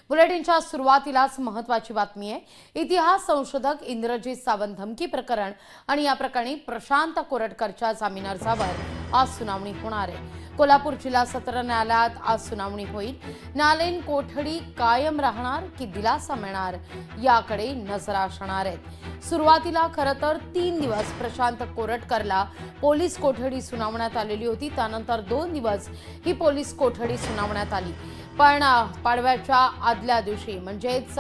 बुलेटिनच्या सुरुवातीलाच महत्त्वाची बातमी आहे। इतिहास संशोधक इंद्रजीत सावंत धमकी प्रकरण आणि या प्रकरणी प्रशांत कोरटकरच्या जामीन अर्जावर आज सुनावणी होणार आहे। कोल्हापूर जिल्हा सत्र न्यायालयात आज सुनावणी होईल। न्यायालयीन कोठडी कायम राहणार की दिलासा मिळणार याकडे नजर असणार आहे। सुरुवातीला खरं तर 3 दिवस प्रशांत कोरटकरला पोलीस कोठडी सुनावण्यात आलेली होती। त्यानंतर 2 दिवस ही पोलीस कोठडी सुनावण्यात आली। पण पाडव्याच्या आदल्या दिवशी म्हणजेच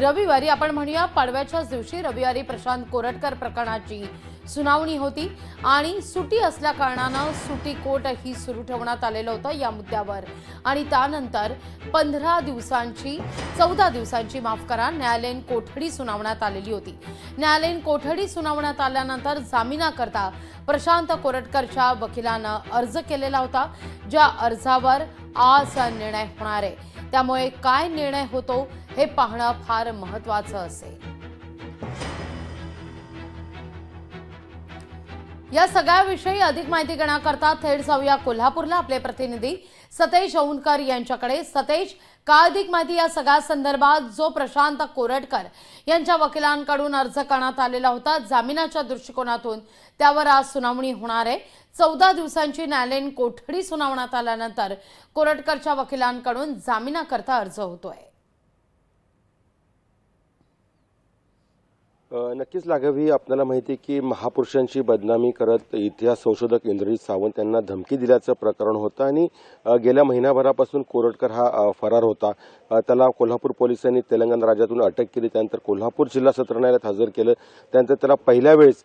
रविवारी आपण म्हणूया पाडव्याच्याच दिवशी रविवारी प्रशांत कोरटकर प्रकरणाची सुनावणी होती आणि सुटी असल्या कारणाने सुटी कोर्ट ही सुरू ठेवण्यात आलेलं होतं या मुद्द्यावर। आणि त्यानंतर 14 दिवसांची माफ करा न्यायालयीन कोठडी सुनावण्यात आलेली होती। न्यायालयीन कोठडी सुनावण्यात आल्यानंतर जामिनाकरता प्रशांत कोरटकरच्या वकिलानं अर्ज केलेला होता, ज्या अर्जावर आज निर्णय होणार आहे। त्यामुळे काय निर्णय होतो हे पाहणं फार महत्त्वाचं असेल। या सगळ्याविषयी अधिक माहिती घेण्याकरता थेट जाऊया कोल्हापूरला आपले प्रतिनिधी सतेज औंधकर यांच्याकडे। सतेज, काय अधिक माहिती या सगळ्या संदर्भात जो प्रशांत कोरटकर यांच्या वकिलांकडून अर्ज करण्यात आलेला होता जामिनाच्या दृष्टिकोनातून, त्यावर आज सुनावणी होणार आहे। 14 दिवसांची न्यायालयीन कोठडी सुनावण्यात आल्यानंतर कोरटकरच्या वकिलांकडून जामिनाकरता अर्ज होतोय। नक्कीच लाघवी, आपल्याला माहिती की महापुरुषांची बदनामी करत इतिहास संशोधक इंद्रजीत सावंत यांना धमकी दिल्याचं प्रकरण होतं आणि गेल्या महिनाभरापासून कोरटकर हा फरार होता। त्याला कोल्हापूर पोलिसांनी तेलंगणा राज्यातून अटक केली, त्यानंतर कोल्हापूर जिल्हा सत्र न्यायालयात हजर केलं। त्यानंतर त्याला पहिल्या वेळेस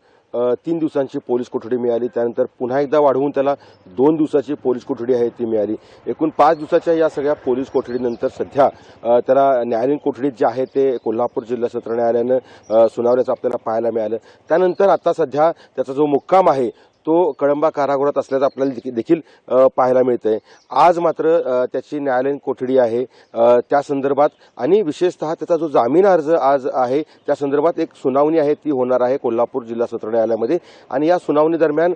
3 दिवसांची पोलीस कोठडी मिळाली, त्यानंतर पुन्हा एकदा वाढवून त्याला 2 दिवसाची पोलीस कोठडी आहे ती मिळाली। एकूण 5 दिवसाच्या या सगळ्या पोलीस कोठडीनंतर सध्या त्याला न्यायालयीन कोठडीत जे आहे ते कोल्हापूर जिल्हा सत्र न्यायालयानं सुनावल्याचं आपल्याला पाहायला मिळालं। त्यानंतर आता सध्या त्याचा जो मुक्काम आहे तो कळंबा कारागृहात असल्याचं आपल्याला देखील पाहायला मिळतंय। आज मात्र त्याची न्यायालयीन कोठडी आहे त्या संदर्भात आणि विशेषतः त्याचा जो जामीन अर्ज आज आहे त्या संदर्भात एक सुनावणी आहे ती होणार आहे कोल्हापूर जिल्हा सत्र न्यायालयामध्ये। आणि या सुनावणी दरम्यान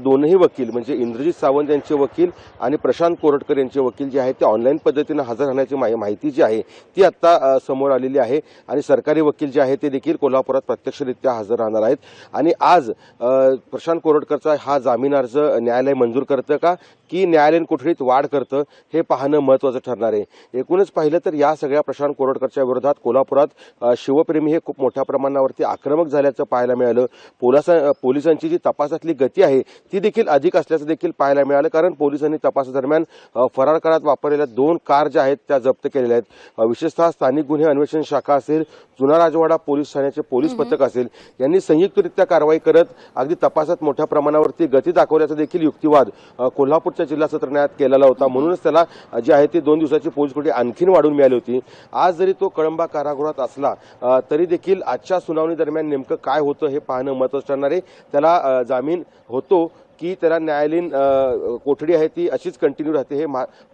दोनही वकील म्हणजे इंद्रजीत सावंत यांचे वकील आणि प्रशांत कोरटकर यांचे वकील जे आहेत ते ऑनलाईन पद्धतीने हजर राहण्याची माहिती जी आहे ती आता समोर आलेली आहे आणि सरकारी वकील जे आहेत ते देखील कोल्हापुरात प्रत्यक्षरित्या हजर राहणार आहेत। आणि आज प्रशांत कोरटकरचा हा जामीन अर्ज न्यायालय मंजूर करतं का की न्यायालयीन कोठडीत वाढ करतं हे पाहणं महत्त्वाचं ठरणार आहे। एकूणच पाहिलं तर या सगळ्या प्रशांत कोरटकरच्या विरोधात कोल्हापुरात शिवप्रेमी हे खूप मोठ्या प्रमाणावरती आक्रमक झाल्याचं पाहायला मिळालं। पोलिसांची जी तपासातली गती आहे ती देखील अधिक असल्याचं देखील पाहायला मिळालं, कारण पोलिसांनी तपासादरम्यान फरार काळात वापरलेल्या 2 कार ज्या आहेत त्या जप्त केलेल्या आहेत। विशेषतः स्थानिक गुन्हे अन्वेषण शाखा असेल, जुना राजवाडा पोलीस ठाण्याचे पोलीस पथक असेल यांनी संयुक्तरित्या कारवाई करत अगदी तपासात मोठ्या प्रमाणावरती गती दाखवल्याचा देखील युक्तिवाद कोल्हापूरच्या जिल्हा सत्र न्यायालयात केलेला होता। म्हणूनच त्याला जी आहे ती 2 दिवसाची पोलीस कोठडी आणखीन वाढवून मिळाली होती। आज जरी तो कळंबा कारागृहात असला तरी देखील आजच्या सुनावणी दरम्यान नेमकं काय होतं हे पाहणं महत्त्वाचं ठरणार आहे। त्याला जामीन होतो की त्याला न्यायालयीन कोठडी आहे ती अशीच कंटिन्यू राहते हे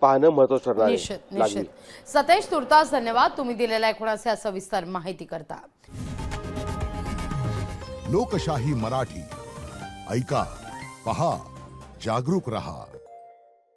पाहणं महत्त्वाचं ठरणार आहे। निश्चित सतेज, तुर्तास धन्यवाद तुम्ही दिलेल्या एकूणाचे सविस्तर माहिती करता। लोकशाही मराठी ऐका, पहा, जागरूक रहा।